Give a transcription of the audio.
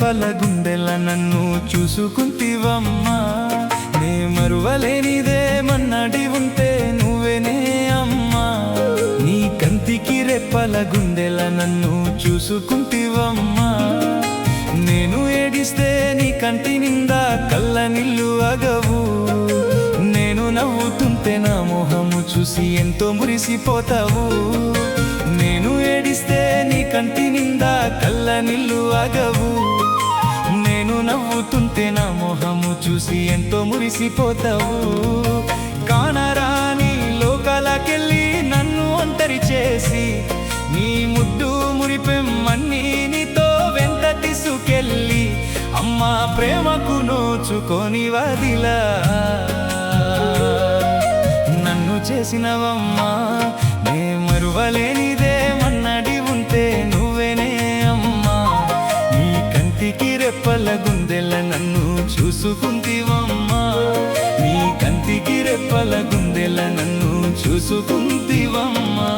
రెప్పల గుండెల నన్ను చూసుకుంటివమ్మా నే మరువలేనిదే మన్నడి ఉంటే నువ్వేనే అమ్మా నీ కంటికి రెప్పల గుండెల నన్ను చూసుకుంటివమ్మా నేను ఏడిస్తే నీ కంటి నిండా కళ్ళ నిల్లు అగవు నేను నవ్వుతుంటే నా మొహము చూసి ఎంతో మురిసిపోతావు నేను ఏడిస్తే నీ కంటి నిండా కళ్ళ నిల్లు అగవు నేను నవ్వుతుంటే నా మొహము చూసి ఎంతో మురిసిపోతావు కానరాని లోకాలకెళ్ళి నన్ను ఒంటరి చేసి నీ ముద్దు మురిపెమ్మన్నీ నీతో వెంట తీసుకెళ్ళి అమ్మా ప్రేమకు నోచుకొని వదిలా నన్ను చేసినవమ్మా నే మరువలేనిదే మన్నడి ఉంటే నువ్వేనే అమ్మా నీ కంటికి రెప్పల గుండెల నన్ను చూసుకుంటివమ్మా నీ కంటికి రెప్పల గుండెల నన్ను చూసుకుంటివమ్మా